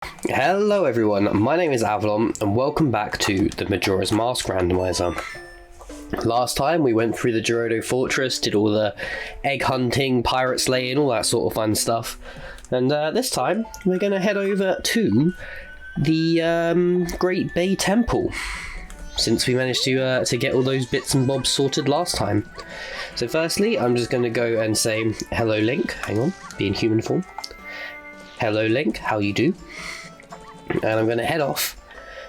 Hello everyone, my name is Avalon and welcome back to the Majora's Mask Randomiser. Last time we went through the Gerudo Fortress, did all the egg hunting, pirate slaying, all that sort of fun stuff. And this time we're going to head over to the Great Bay Temple, since we managed to get all those bits and bobs sorted last time. So firstly, I'm just going to go and say hello Link, hang on, be in human form. Hello Link, how you do? And I'm going to head off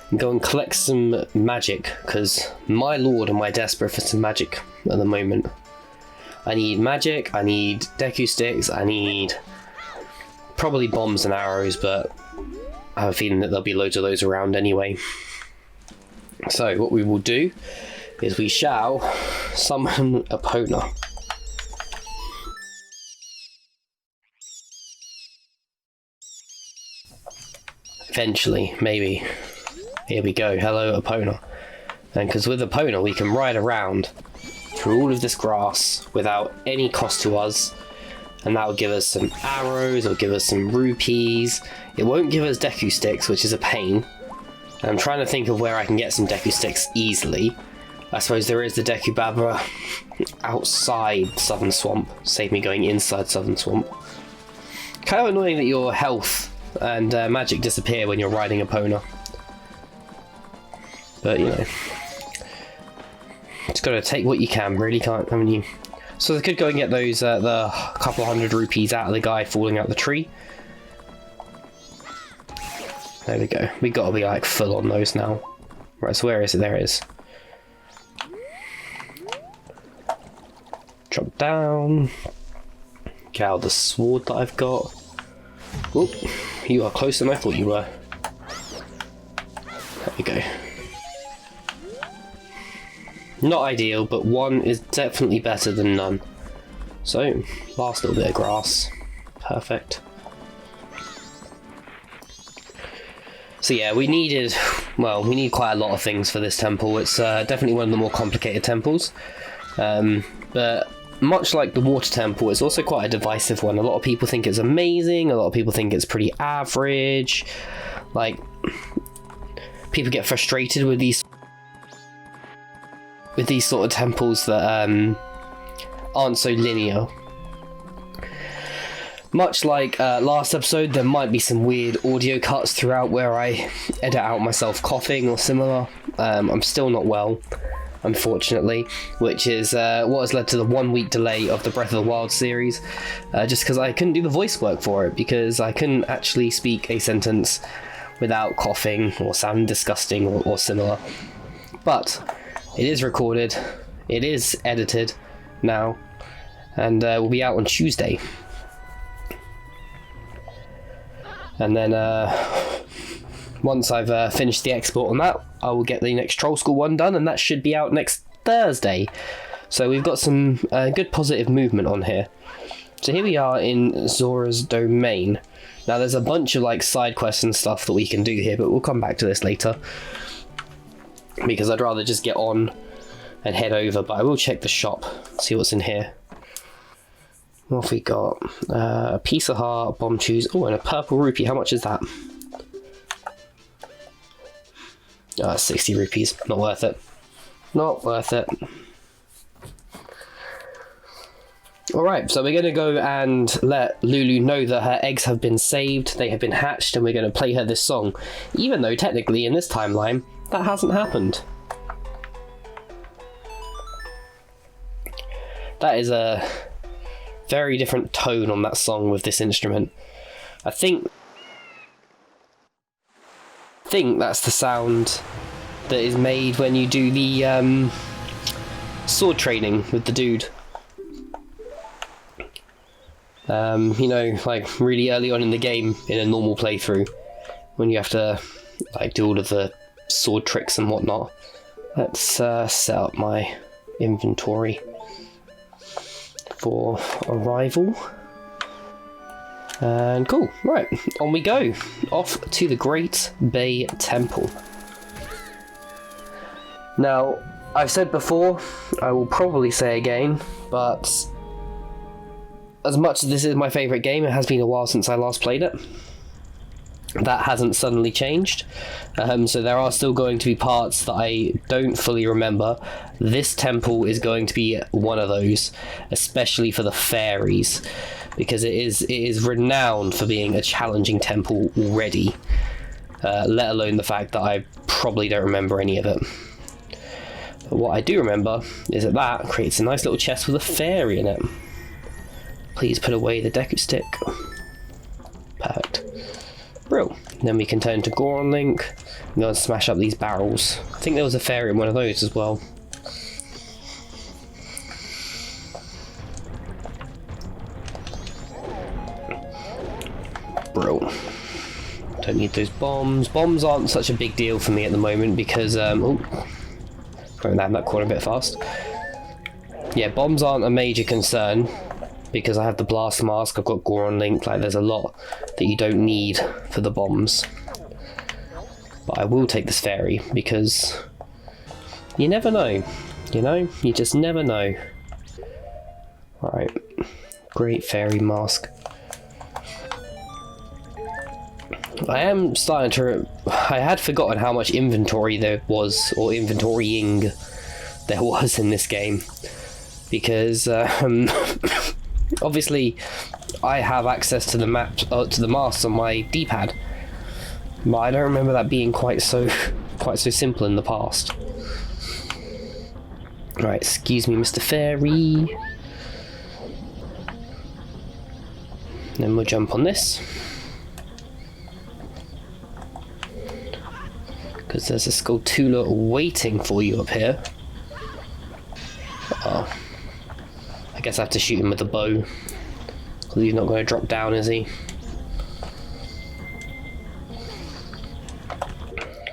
and go and collect some magic, because my lord am I desperate for some magic at the moment. I need magic, I need Deku sticks, I need probably bombs and arrows, but I have a feeling that there'll be loads of those around anyway. So what we will do is we shall summon Epona. Eventually, maybe. Here we go, hello Epona. And because with Epona we can ride around through all of this grass without any cost to us, and that will give us some arrows, it'll give us some rupees. It won't give us Deku sticks, which is a pain. And I'm trying to think of where I can get some Deku sticks easily. I suppose there is the Deku Babra outside Southern Swamp. Save me going inside Southern Swamp. Kind of annoying that your health and magic disappear when you're riding Epona. But, you know, just gotta take what you can, really can't. I mean, you. So they could go and get those, the couple hundred rupees out of the guy falling out the tree. There we go. We gotta be like full on those now. Right, so where is it? There it is. Drop down. Get out the sword that I've got. Oop, you are closer than I thought you were. There we go. Not ideal, but one is definitely better than none. So, last little bit of grass. Perfect. So yeah, we need quite a lot of things for this temple. It's definitely one of the more complicated temples. But much like the water temple, it's also quite a divisive one. A lot of people think it's amazing, a lot of people think it's pretty average. Like, people get frustrated with these sort of temples that aren't so linear. Much like last episode, there might be some weird audio cuts throughout where I edit out myself coughing or similar. I'm still not well, unfortunately, which is what has led to the 1 week delay of the Breath of the Wild series, just because I couldn't do the voice work for it, because I couldn't actually speak a sentence without coughing or sounding disgusting or similar. But it is recorded, it is edited now, and will be out on Tuesday. And then once I've finished the export on that, I will get the next Troll School one done, and that should be out next Thursday. So we've got some good positive movement on here. So here we are in Zora's domain. Now there's a bunch of like side quests and stuff that we can do here, but we'll come back to this later, because I'd rather just get on and head over. But I will check the shop, see what's in here. What have we got? A piece of heart, bomb chews, oh, and a purple rupee. How much is that? 60 rupees. Not worth it. Not worth it. Alright, so we're going to go and let Lulu know that her eggs have been saved, they have been hatched, and we're going to play her this song. Even though, technically, in this timeline, that hasn't happened. That is a very different tone on that song with this instrument. I think that's the sound that is made when you do the sword training with the dude. You know, like really early on in the game in a normal playthrough, when you have to like do all of the sword tricks and whatnot. Let's set up my inventory for arrival. And cool, right, on we go, off to the Great Bay Temple. Now, I've said before, I will probably say again, but as much as this is my favourite game, it has been a while since I last played it. that hasn't suddenly changed. So there are still going to be parts that I don't fully remember. This temple is going to be one of those, especially for the fairies, because it is renowned for being a challenging temple already, let alone the fact that I probably don't remember any of it. But what I do remember is that creates a nice little chest with a fairy in it. Please put away the Deku stick. Perfect. Brill. Then we can turn to Goron Link and go and smash up these barrels. I think there was a fairy in one of those as well. Brill. Don't need those bombs. Bombs aren't such a big deal for me at the moment because oh, going down that corner a bit fast. Yeah, bombs aren't a major concern because I have the blast mask, I've got Goron Link, like there's a lot that you don't need for the bombs. But I will take this fairy because you never know, you know? You just never know. Alright, great fairy mask. I am starting to... I had forgotten how much inventory there was, or inventorying there was in this game. Because, obviously, I have access to the map, to the masks on my D-pad, but I don't remember that being quite so simple in the past. Right, excuse me, Mr. Fairy. Then we'll jump on this, because there's a Skulltula waiting for you up here. Oh. I guess I have to shoot him with a bow, because he's not going to drop down, is he?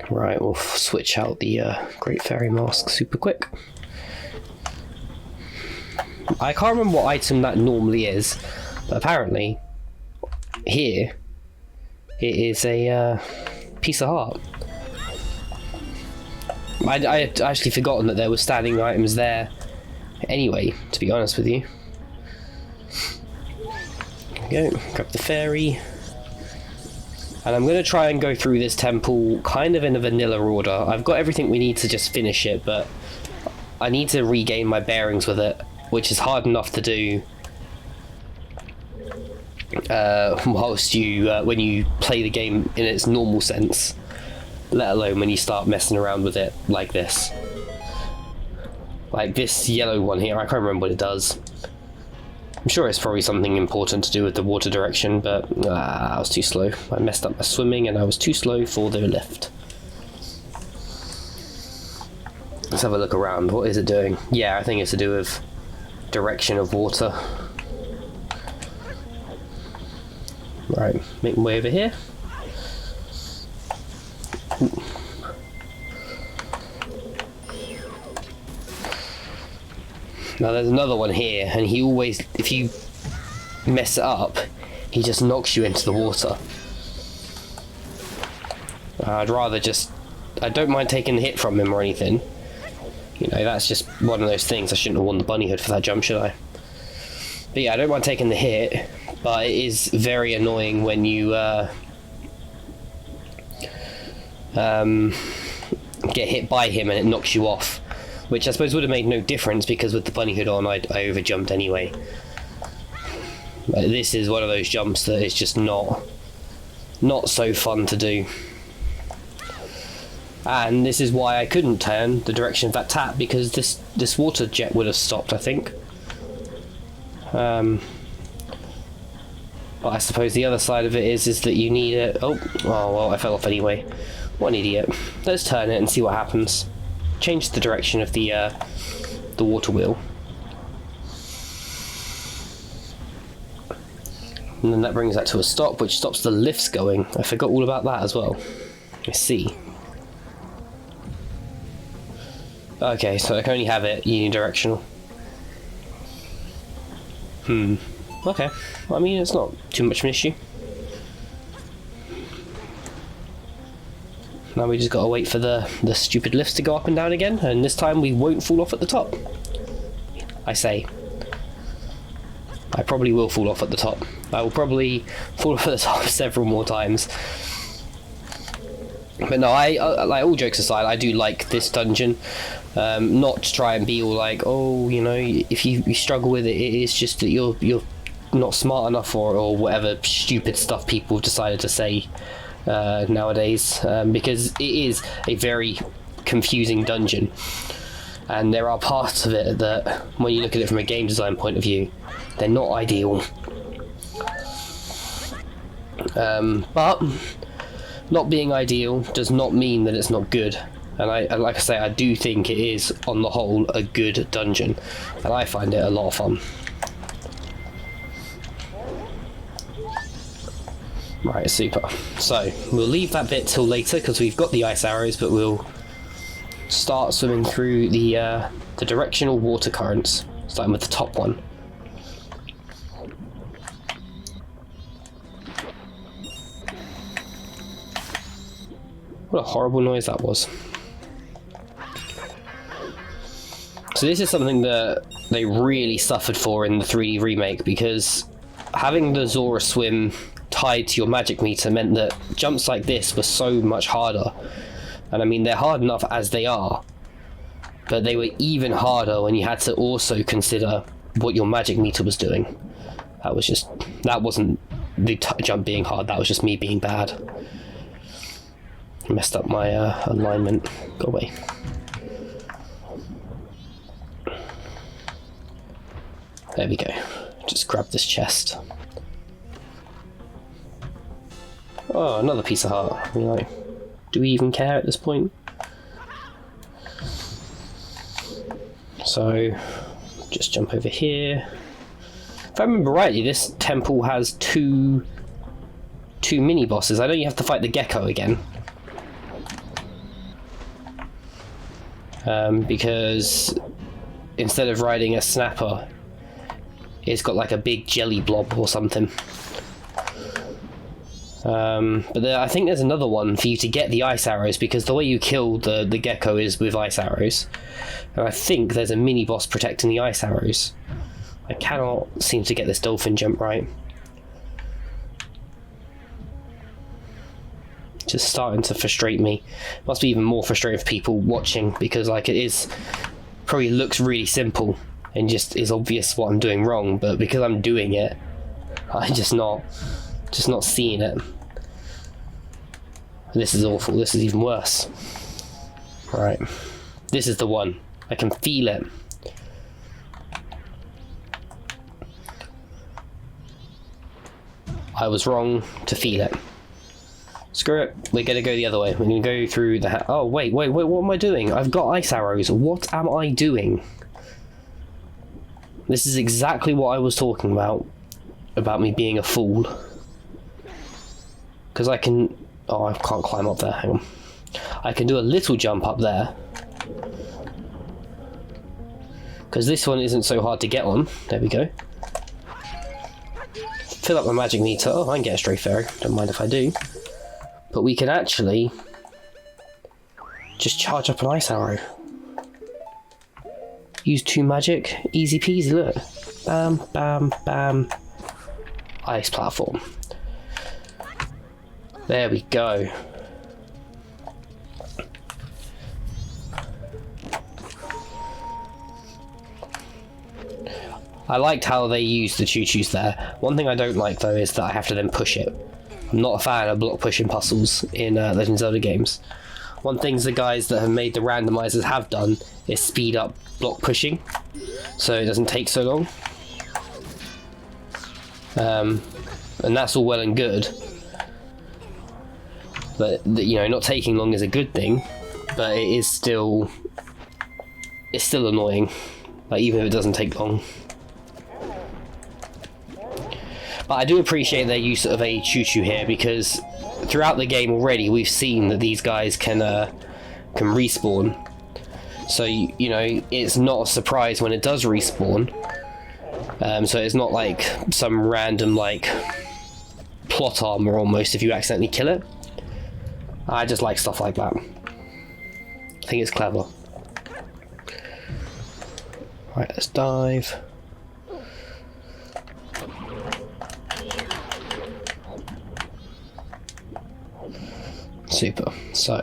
Right, we'll switch out the Great Fairy Mask super quick. I can't remember what item that normally is, but apparently here it is a piece of heart. I had actually forgotten that there were standing items there anyway, to be honest with you. There we go, grab the fairy. And I'm going to try and go through this temple kind of in a vanilla order. I've got everything we need to just finish it, but I need to regain my bearings with it, which is hard enough to do whilst you, when you play the game in its normal sense, let alone when you start messing around with it like this. Like this yellow one here, I can't remember what it does. I'm sure it's probably something important to do with the water direction, but I was too slow. I messed up my swimming and I was too slow for the lift. Let's have a look around. What is it doing? Yeah, I think it's to do with direction of water. Right, make my way over here. Ooh. Now there's another one here, and he always, if you mess it up, he just knocks you into the water. I'd rather just, I don't mind taking the hit from him or anything. You know, that's just one of those things. I shouldn't have worn the bunny hood for that jump, should I? But yeah, I don't mind taking the hit, but it is very annoying when you get hit by him and it knocks you off. Which I suppose would have made no difference because with the bunny hood on I overjumped anyway. But this is one of those jumps that is just not so fun to do. And this is why I couldn't turn the direction of that tap, because this water jet would have stopped, I think. But I suppose the other side of it is that you need it. Oh well, I fell off anyway. What an idiot. Let's turn it and see what happens. Change the direction of the water wheel, and then that brings that to a stop, which stops the lifts going. I forgot all about that as well. I see. Okay, so I can only have it unidirectional. Okay. I mean, it's not too much of an issue. Now we just gotta wait for the stupid lifts to go up and down again, and this time we won't fall off at the top. I say. I probably will fall off at the top. I will probably fall off at the top several more times. But no, I like, all jokes aside, I do like this dungeon. Not to try and be all like, oh, you know, if you struggle with it, it is just that you're not smart enough, or whatever stupid stuff people have decided to say nowadays, because it is a very confusing dungeon, and there are parts of it that, when you look at it from a game design point of view, they're not ideal. But not being ideal does not mean that it's not good, and I like I say, I do think it is on the whole a good dungeon, and I find it a lot of fun. Right, super. So we'll leave that bit till later because we've got the ice arrows, but we'll start swimming through the directional water currents, starting with the top one. What a horrible noise that was. So this is something that they really suffered for in the 3D remake, because having the Zora swim tied to your magic meter meant that jumps like this were so much harder. And I mean, they're hard enough as they are, but they were even harder when you had to also consider what your magic meter was doing. That wasn't the jump being hard, that was just me being bad. Messed up my alignment. Go away. There we go. Just grab this chest. Oh, another piece of heart. I mean, like, do we even care at this point? So, just jump over here. If I remember rightly, this temple has two mini bosses. I know you have to fight the gecko again. Because instead of riding a snapper, it's got like a big jelly blob or something. But I think there's another one for you to get the ice arrows, because the way you kill the gecko is with ice arrows. And I think there's a mini boss protecting the ice arrows. I cannot seem to get this dolphin jump right. Just starting to frustrate me. Must be even more frustrating for people watching, because like, it is probably looks really simple and just is obvious what I'm doing wrong, but because I'm doing it, I'm just not seeing it. This is awful. This is even worse. Right, this is the one. I can feel it. I was wrong to feel it. Screw it, we're gonna go the other way. We're gonna go through the oh wait, what am I doing? I've got ice arrows. What am I doing? This is exactly what I was talking about me being a fool. Because I can... oh, I can't climb up there, hang on. I can do a little jump up there. Because this one isn't so hard to get on. There we go. Fill up my magic meter. Oh, I can get a stray fairy. Don't mind if I do. But we can actually just charge up an ice arrow. Use 2 magic. Easy peasy, look. Bam, bam, bam. Ice platform. There we go. I liked how they used the choo-choos there. One thing I don't like though is that I have to then push it. I'm not a fan of block pushing puzzles in Legend of Zelda games. One thing the guys that have made the randomizers have done is speed up block pushing, so it doesn't take so long. And that's all well and good. But you know, not taking long is a good thing, but it is still, it's still annoying. Like, even if it doesn't take long. But I do appreciate their use of a choo-choo here, because throughout the game already we've seen that these guys can respawn. So you know, it's not a surprise when it does respawn. So it's not like some random like plot armor almost if you accidentally kill it. I just like stuff like that. I think it's clever. Right, let's dive. Super. So,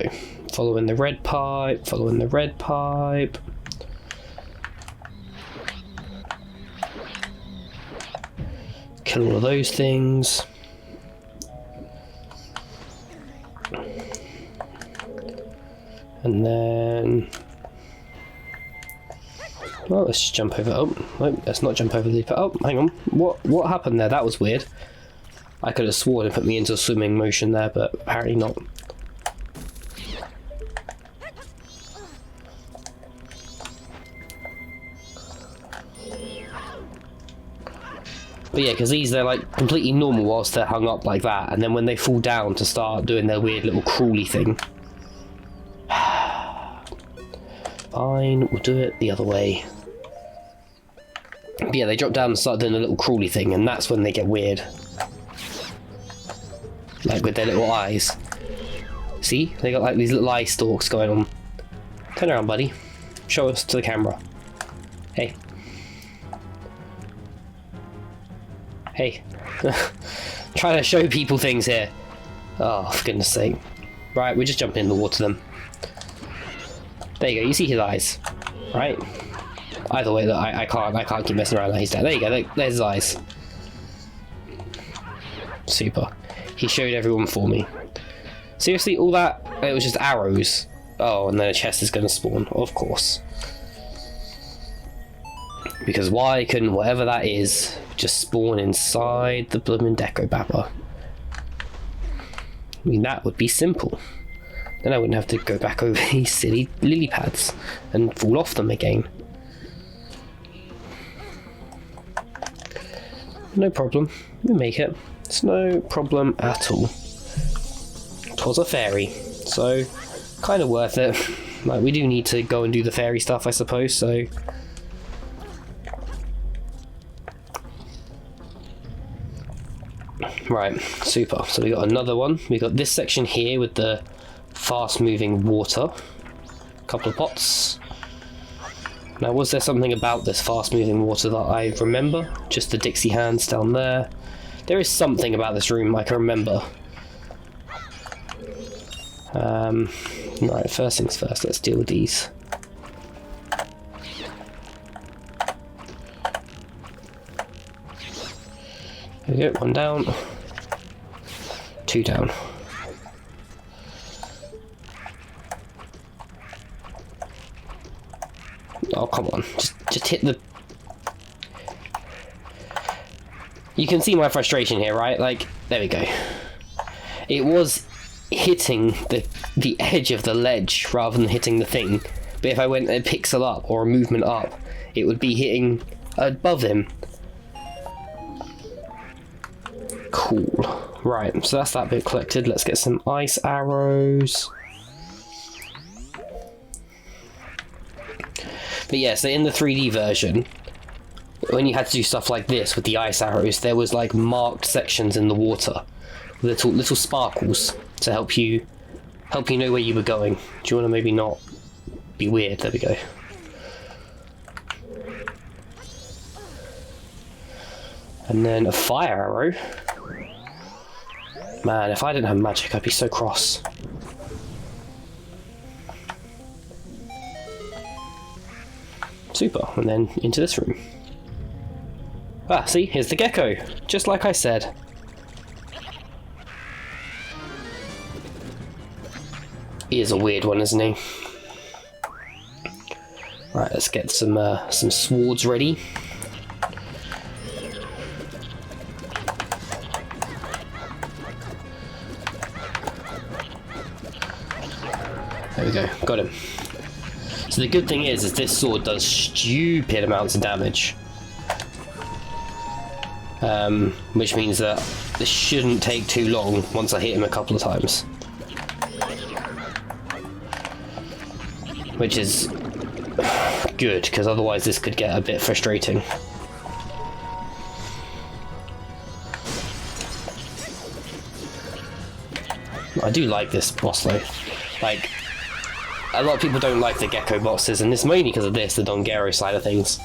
following the red pipe, following the red pipe. Kill all of those things. And then... well, let's just jump over... oh, no, let's not jump over the... oh, hang on. What happened there? That was weird. I could have sworn it put me into a swimming motion there, but apparently not. But yeah, because they're like completely normal whilst they're hung up like that, and then when they fall down to start doing their weird little crawly thing. Fine, we'll do it the other way. But yeah, they drop down and start doing a little crawly thing, and that's when they get weird. Like with their little eyes. See? They got like these little eye stalks going on. Turn around, buddy. Show us to the camera. Hey. Hey. Trying to show people things here. Oh, for goodness sake. Right, we're just jumping in the water then. There you go, you see his eyes. Right? Either way, look, I can't keep messing around like he's dead. There you go, there's his eyes. Super. He showed everyone for me. Seriously, all that? It was just arrows. Oh, and then a chest is going to spawn, of course. Because why couldn't whatever that is just spawn inside the bloomin' Deco Bapper? I mean, that would be simple. Then I wouldn't have to go back over these silly lily pads and fall off them again. No problem. We make it. It's no problem at all. It was a fairy, so kind of worth it. Like, we do need to go and do the fairy stuff, I suppose, so... right, super. So we got another one. We got this section here with the fast-moving water. A couple of pots. Now, was there something about this fast-moving water that I remember? Just the Dixie hands down there. There is something about this room I can remember. Right, first things first, let's deal with these. There we go, one down. Two down. Oh, come on. Just hit the... You can see my frustration here, right? Like, there we go. It was hitting the edge of the ledge rather than hitting the thing. But if I went a pixel up or a movement up, it would be hitting above him. Cool. Right, so that's that bit collected. Let's get some ice arrows. But yeah, so in the 3D version, when you had to do stuff like this with the ice arrows, there was like marked sections in the water, little sparkles to help you know where you were going. Do you want to maybe not be weird? There we go. And then a fire arrow. Man, if I didn't have magic, I'd be so cross. Super, and then into this room. Ah, see, here's the gecko, just like I said. He is a weird one, isn't he? Right, let's get some swords ready. There we go, got him. So the good thing is this sword does stupid amounts of damage. Which means that this shouldn't take too long once I hit him a couple of times. Which is good, because otherwise this could get a bit frustrating. I do like this boss though. Like, a lot of people don't like the gecko bosses, and it's mainly because of this, the Dongero side of things.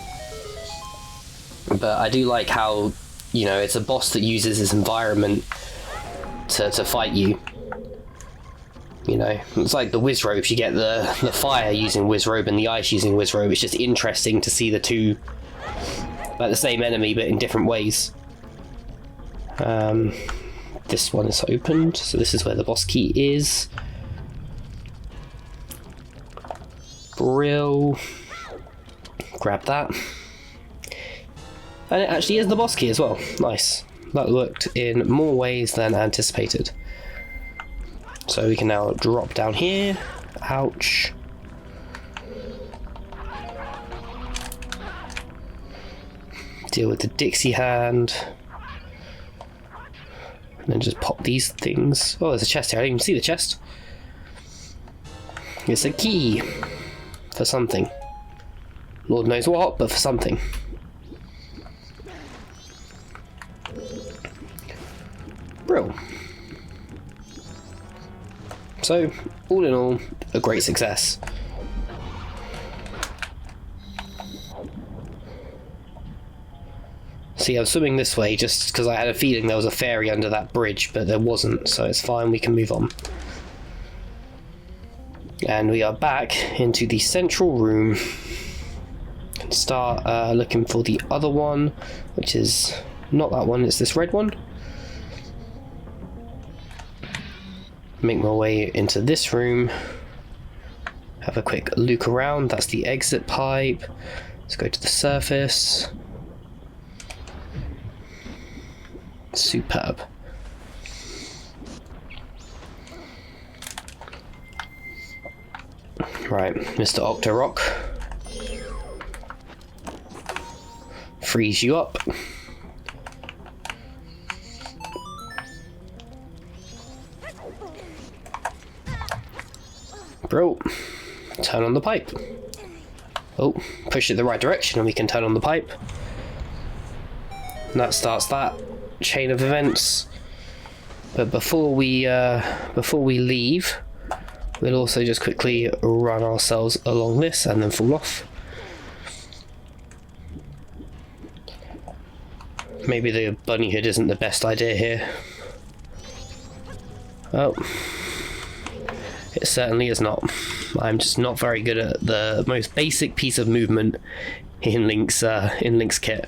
But I do like how, you know, it's a boss that uses his environment to fight you. You know, it's like the whiz robes. You get the fire using whiz robe and the ice using whiz robe. It's just interesting to see the two, like the same enemy but in different ways. This one is opened, so this is where the boss key is. Brill. Grab that. And it actually is the boss key as well. Nice. That worked in more ways than anticipated. So we can now drop down here. Ouch. Deal with the Dixie hand. And then just pop these things. Oh, there's a chest here. I didn't even see the chest. It's a key. For something. Lord knows what, but for something. Brill. So, all in all, a great success. See, I was swimming this way just because I had a feeling there was a fairy under that bridge, but there wasn't, so it's fine, we can move on. And we are back into the central room. Can start looking for the other one, which is not that one, it's this red one. Make my way into this room. Have a quick look around. That's the exit pipe. Let's go to the surface. Superb. Right, Mr. Octorok. Freeze you up. Bro, turn on the pipe. Oh, push it the right direction and we can turn on the pipe. And that starts that chain of events. But before we leave, we'll also just quickly run ourselves along this and then fall off. Maybe the bunny hood isn't the best idea here. Oh. It certainly is not. I'm just not very good at the most basic piece of movement in Link's kit.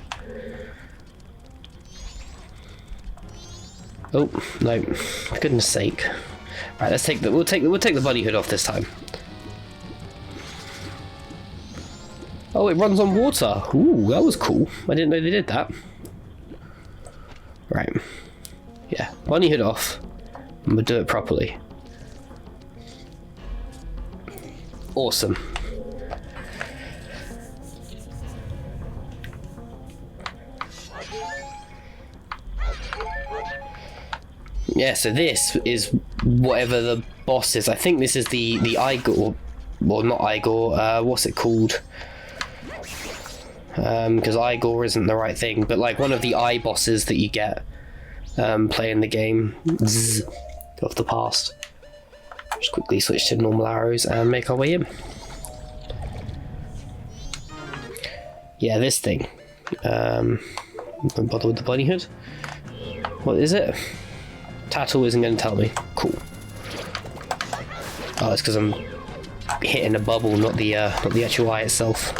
Oh no! For goodness sake! Right, let's take the we'll take the bunny hood off this time. Oh, it runs on water. Ooh, that was cool. I didn't know they did that. Right. Yeah, bunny hood off, and we'll do it properly. Awesome. Yeah, so this is whatever the boss is. I think this is the Igor, well not Igor, what's it called? Because Igor isn't the right thing, but like one of the eye bosses that you get playing the game of the past. Just quickly switch to normal arrows and make our way in. Yeah, this thing. Don't bother with the bunny hood. What is it? Tattle isn't going to tell me. Cool. Oh, it's because I'm hitting a bubble, not the actual eye itself.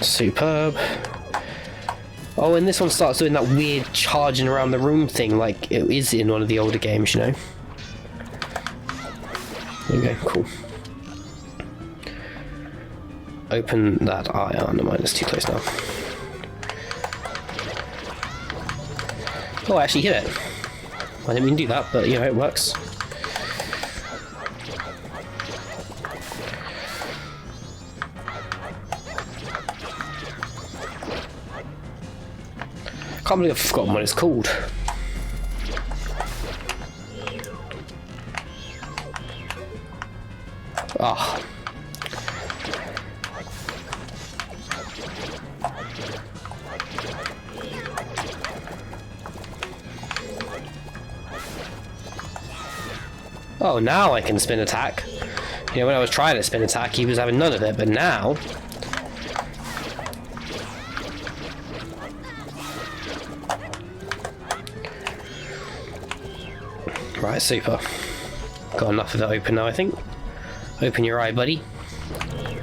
Superb. Oh, and this one starts doing that weird charging around the room thing like it is in one of the older games, you know. There we go, cool. Open that eye. Oh, no mind, it's too close now. Oh, I actually hit it. I didn't mean to do that, but you know, it works. I can't believe I've forgotten what it's called. Ah. Oh, now I can spin attack. You know, when I was trying to spin attack, he was having none of it, but now... Right, super. Got enough of it open now, I think. Open your eye, buddy.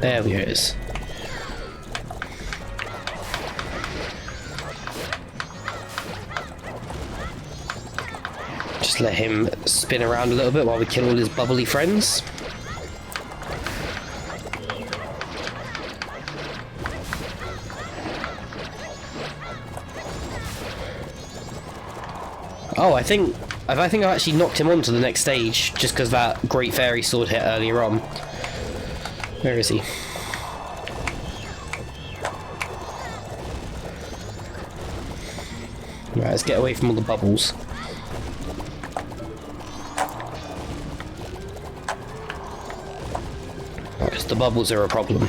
There we go. Just let him spin around a little bit while we kill all his bubbly friends. Oh, I think I've actually knocked him on to the next stage just because that Great Fairy Sword hit earlier on. Where is he? Right, let's get away from all the bubbles. Because the bubbles are a problem.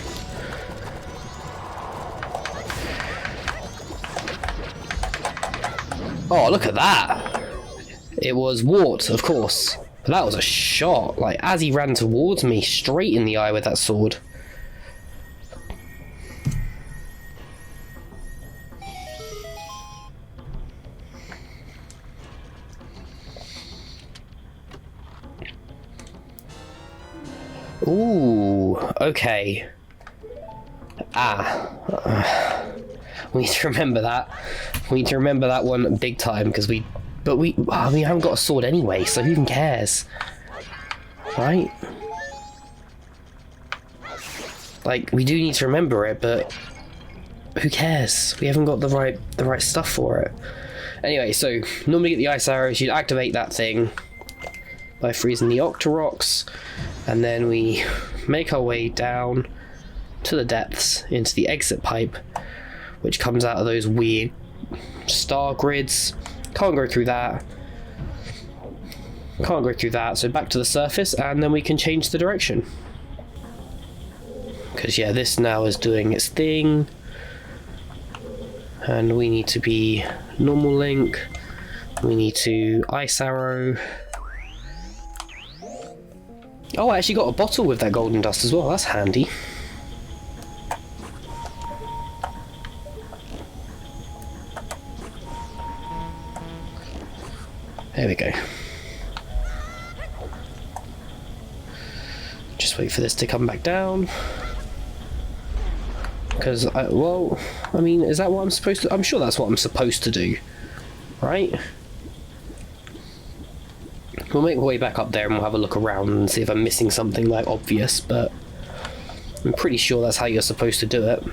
Oh, look at that! It was Wart, of course. But that was a shot. Like, as he ran towards me, straight in the eye with that sword. Ooh, okay. We need to remember that. We need to remember that one big time, because we haven't got a sword anyway, so who even cares? Right? Like, we do need to remember it, but who cares? We haven't got the right stuff for it. Anyway, so normally get the ice arrows, you'd activate that thing by freezing the Octoroks, and then we make our way down to the depths into the exit pipe, which comes out of those weird star grids. Can't go through that. Can't go through that, so back to the surface, and then we can change the direction. Because, yeah, this now is doing its thing. And we need to be normal link. We need to ice arrow. Oh, I actually got a bottle with that golden dust as well. That's handy. There we go. Just wait for this to come back down. Because, well, I mean, is that what I'm supposed to... I'm sure that's what I'm supposed to do. Right? We'll make our way back up there and we'll have a look around and see if I'm missing something, like, obvious, but I'm pretty sure that's how you're supposed to do it.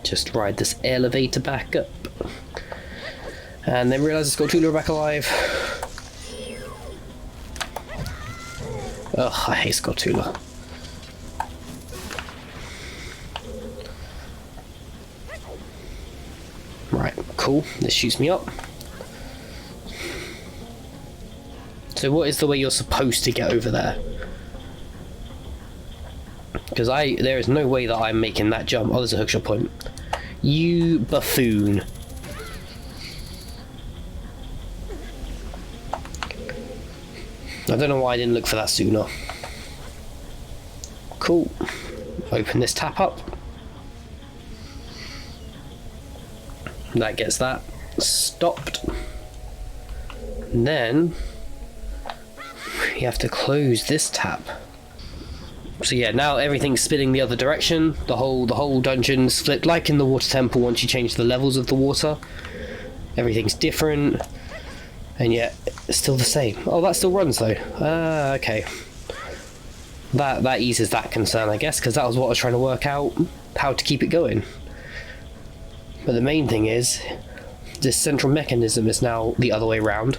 Just ride this elevator back up. And then realise Skulltula back alive. Ugh, I hate Skulltula. Right, cool. This shoots me up. So what is the way you're supposed to get over there? Because there is no way that I'm making that jump. Oh, there's a hookshot point. You buffoon. I don't know why I didn't look for that sooner. Cool. Open this tap up. That gets that stopped. And then you have to close this tap. So yeah, now everything's spinning the other direction. The whole dungeon's flipped, like in the water temple. Once you change the levels of the water, everything's different, and yet it's still the same. Oh, that still runs though. Okay. That eases that concern, I guess, because that was what I was trying to work out, how to keep it going. But the main thing is, this central mechanism is now the other way around,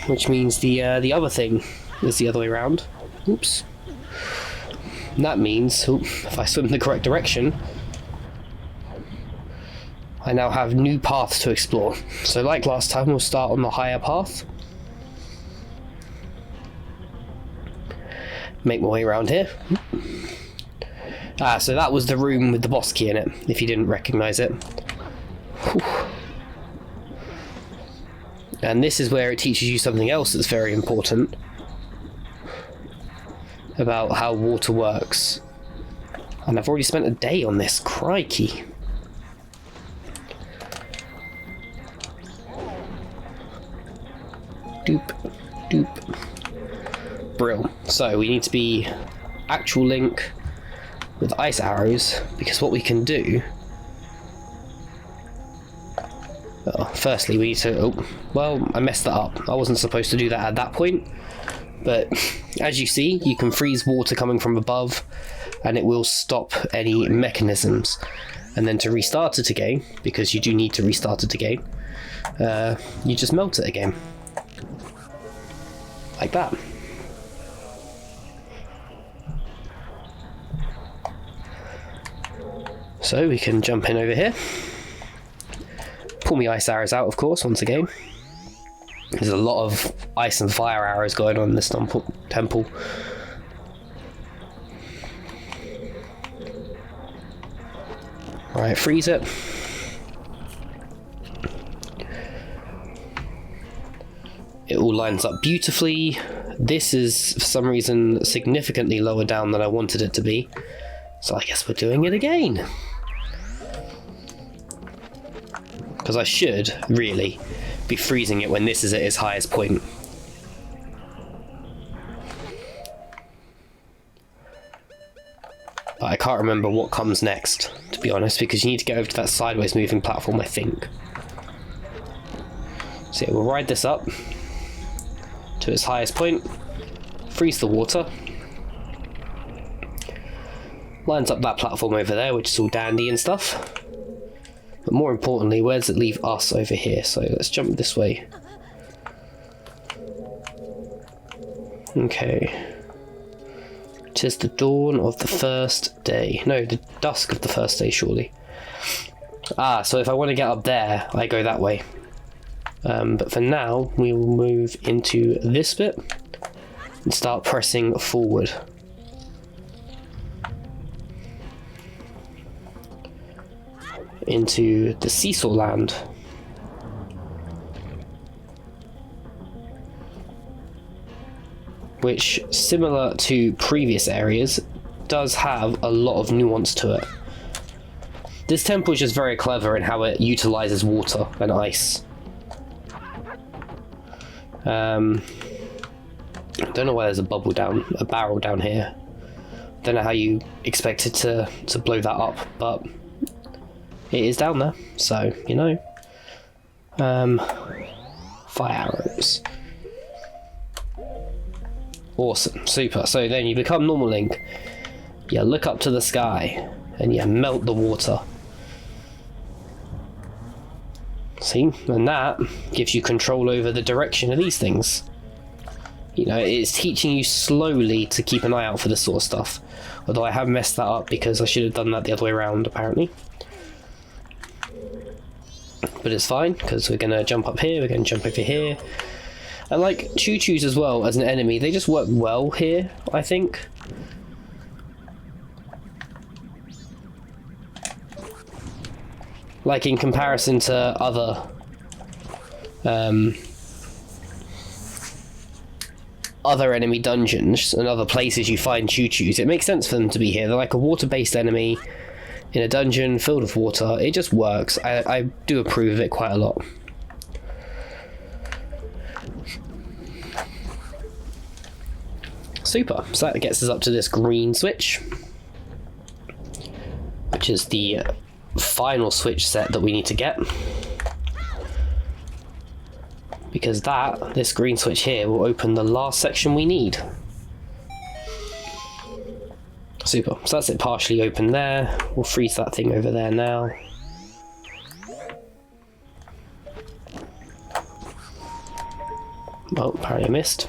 which means the other thing is the other way around. Oops. And that means, if I swim in the correct direction, I now have new paths to explore. So like last time, we'll start on the higher path. Make my way around here. So that was the room with the boss key in it, if you didn't recognise it. Whew. And this is where it teaches you something else that's very important about how water works. And I've already spent a day on this, crikey. Doop. Doop. Brill. So we need to be actual link with ice arrows, because what we can do... firstly, we need to... Oh, well, I messed that up. I wasn't supposed to do that at that point. But as you see, you can freeze water coming from above, and it will stop any mechanisms. And then to restart it again, because you do need to restart it again, you just melt it again. Like that. So we can jump in over here. Pull me ice arrows out, of course, once again. There's a lot of ice and fire arrows going on in this temple. Alright, freeze it. It all lines up beautifully. This is, for some reason, significantly lower down than I wanted it to be. So I guess we're doing it again. Because I should, really, be freezing it when this is at its highest point. But I can't remember what comes next, to be honest, because you need to get over to that sideways moving platform, I think. So yeah, we'll ride this up to its highest point, freeze the water, lines up that platform over there, which is all dandy and stuff. But more importantly, where does it leave us over here? So let's jump this way. Okay. 'Tis the dawn of the first day. No, the dusk of the first day, surely. Ah, so if I want to get up there, I go that way. But for now, we will move into this bit and start pressing forward. Into the seesaw land. Which, similar to previous areas, does have a lot of nuance to it. This temple is just very clever in how it utilizes water and ice. I don't know why there's a barrel down here. Don't know how you expect it to blow that up, but it is down there, so you know. Fire arrows. Awesome, super. So then you become normal Link. You look up to the sky and you melt the water. See? And that gives you control over the direction of these things. You know, it's teaching you slowly to keep an eye out for this sort of stuff. Although I have messed that up because I should have done that the other way around, apparently. But it's fine, because we're going to jump up here, we're going to jump over here. And like choo-choos as well, as an enemy, they just work well here, I think. Like in comparison to other enemy dungeons and other places you find choo-choos, it makes sense for them to be here. They're like a water-based enemy in a dungeon filled with water. It just works. I do approve of it quite a lot. Super. So that gets us up to this green switch, which is the final switch set that we need to get, because this green switch here will open the last section we need. Super. So that's it partially open there. We'll freeze that thing over there now. Oh, apparently I missed.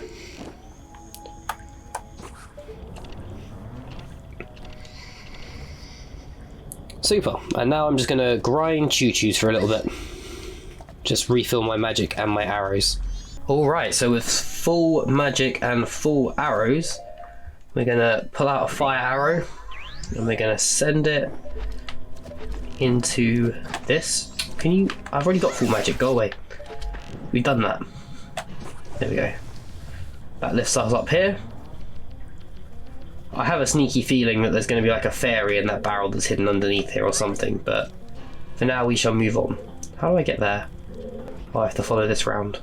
Super. And now I'm just going to grind choo-choos for a little bit. Just refill my magic and my arrows. Alright, so with full magic and full arrows, we're going to pull out a fire arrow and we're going to send it into this. I've already got full magic, go away. We've done that. There we go. That lifts us up here. I have a sneaky feeling that there's going to be like a fairy in that barrel that's hidden underneath here or something, but for now we shall move on. How do I get there? Oh, I have to follow this round.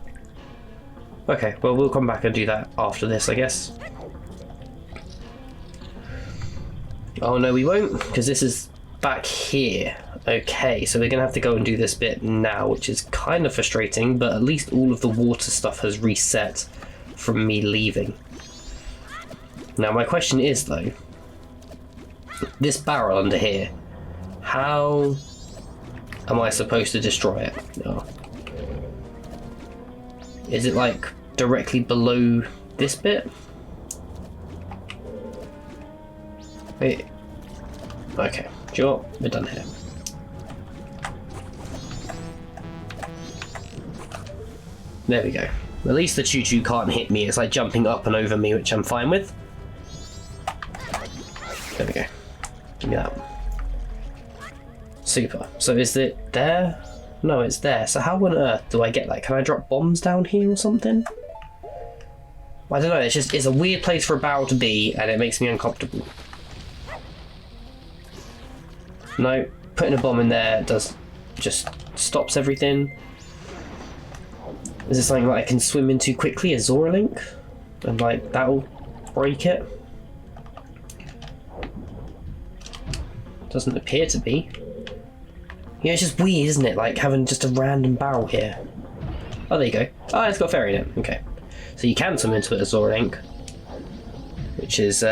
Okay, well, we'll come back and do that after this, I guess. Oh, no, we won't, because this is back here. Okay, so we're going to have to go and do this bit now, which is kind of frustrating, but at least all of the water stuff has reset from me leaving. Now, my question is, though, this barrel under here, how am I supposed to destroy it? Oh. Is it, like, directly below this bit? Wait. Okay, sure, we're done here. There we go. At least the choo-choo can't hit me. It's like jumping up and over me, which I'm fine with. There we go. Give me that. Super. So is it there? No, it's there. So how on earth do I get that? Can I drop bombs down here or something? I don't know. It's a weird place for a barrel to be, and it makes me uncomfortable. No, putting a bomb in there just stops everything. Is it something that I can swim into quickly, a Zora link? And like, that'll break it? Doesn't appear to be. Yeah, it's just weird, isn't it? Like having just a random barrel here. Oh, there you go. Oh, it's got a fairy in it. Okay. So you can swim into it as Zora link. Which is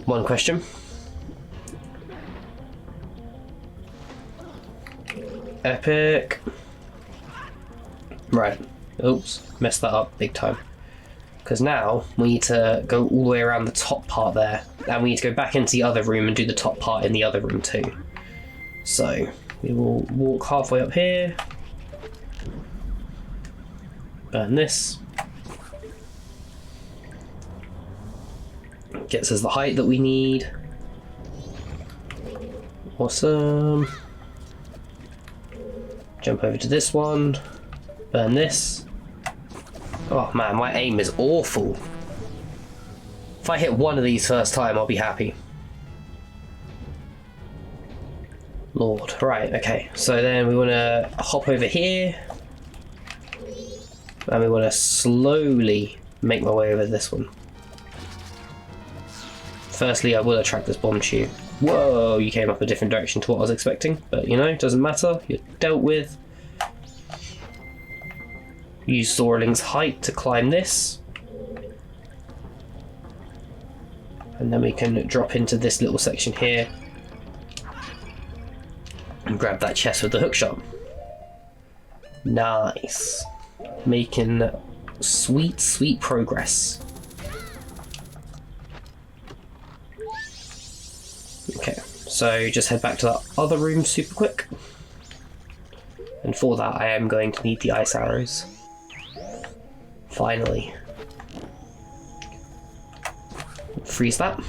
one question. Epic. Right. Oops. Messed that up big time. Because now we need to go all the way around the top part there. And we need to go back into the other room and do the top part in the other room too. So we will walk halfway up here. Burn this. Gets us the height that we need. Awesome. Jump over to this one. Burn this. Oh man, my aim is awful. If I hit one of these first time, I'll be happy. Lord. Right, okay. So then we want to hop over here. And we want to slowly make my way over this one. Firstly, I will attract this bomb to you. Whoa, you came up a different direction to what I was expecting. But, you know, it doesn't matter. You're dealt with. Use Zora Link's height to climb this. And then we can drop into this little section here. And grab that chest with the hookshot. Nice. Making sweet, sweet progress. Okay, so just head back to that other room super quick. And for that I am going to need the ice arrows. Finally. Freeze that.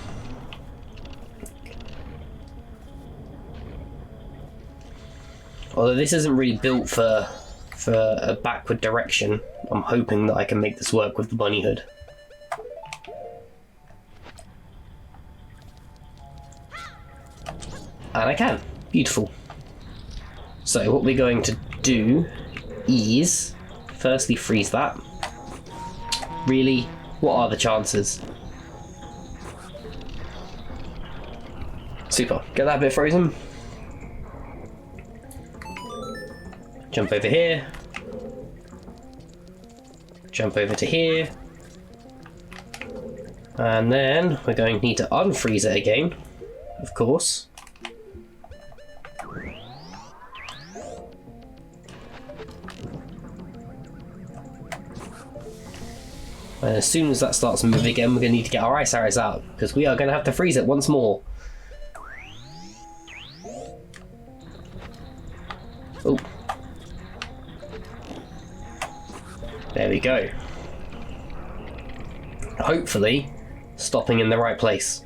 Although this isn't really built for a backward direction, I'm hoping that I can make this work with the bunny hood. And I can. Beautiful. So what we're going to do is firstly freeze that. Really? What are the chances? Super. Get that bit frozen. Jump over here. Jump over to here. And then we're going to need to unfreeze it again, of course. And as soon as that starts moving again, we're going to need to get our ice arrows out, because we are going to have to freeze it once more. Oh. There we go. Hopefully, stopping in the right place.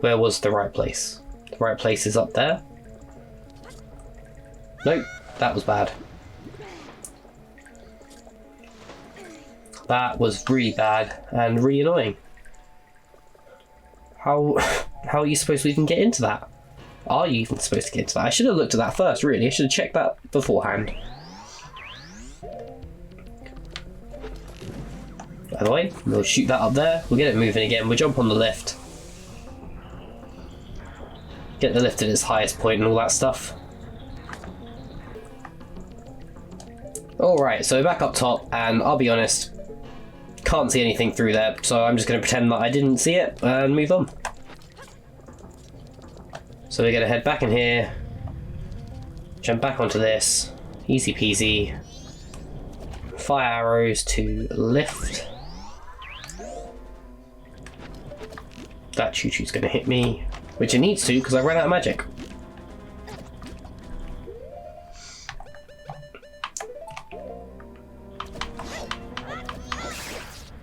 Where was the right place? The right place is up there. Nope, that was bad. That was really bad and really annoying. How are you supposed to even get into that? Are you even supposed to get into that? I should have looked at that first, really. I should have checked that beforehand. by the way. We'll shoot that up there. We'll get it moving again. We'll jump on the lift. Get the lift at its highest point and all that stuff. Alright, so back up top, and I'll be honest, can't see anything through there, so I'm just going to pretend that I didn't see it and move on. So we're going to head back in here, jump back onto this, easy peasy, fire arrows to lift. That choo-choo's going to hit me, which it needs to because I ran out of magic.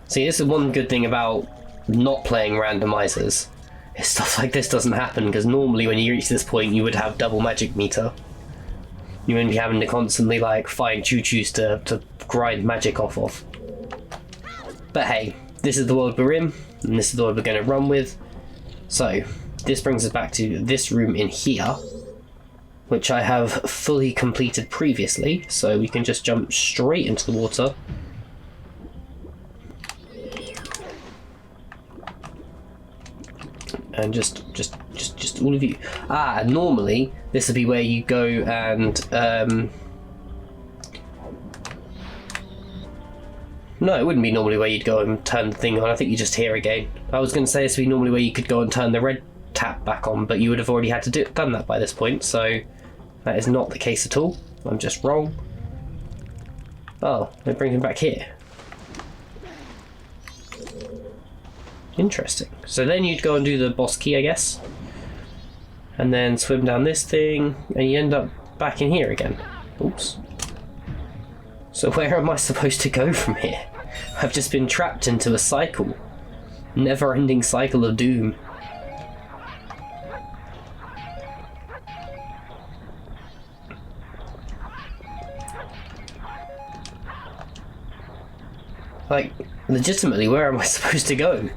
See, this is one good thing about not playing randomizers. Is stuff like this doesn't happen, because normally when you reach this point you would have double magic meter. You wouldn't be having to constantly like find choo-choos to grind magic off of. But hey, this is the world we're in, and this is the world we're going to run with. So, this brings us back to this room in here, which I have fully completed previously, so we can just jump straight into the water. And just all of you. Normally this would be where you go and no, it wouldn't be normally where you'd go and turn the thing on. I think you just hear again. I was going to say this would be normally where you could go and turn the red tap back on, but you would have already had to done that by this point, so that is not the case at all. I'm just wrong. Oh, they bring him back here. Interesting. So then you'd go and do the boss key, I guess, and then swim down this thing, and you end up back in here again. Oops. So where am I supposed to go from here? I've just been trapped into a cycle. Never-ending cycle of doom. Like, legitimately, where am I supposed to go?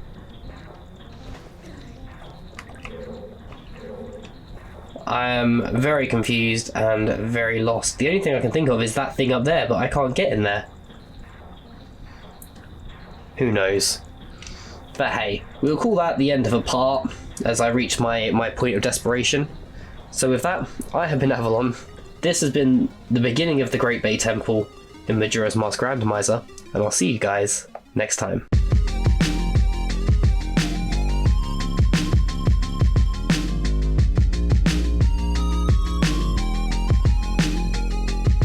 I am very confused and very lost. The only thing I can think of is that thing up there, but I can't get in there. Who knows? But hey, we'll call that the end of a part, as I reach my point of desperation. So with that, I have been Avalon. This has been the beginning of the Great Bay Temple in Majora's Mask Randomiser, and I'll see you guys next time.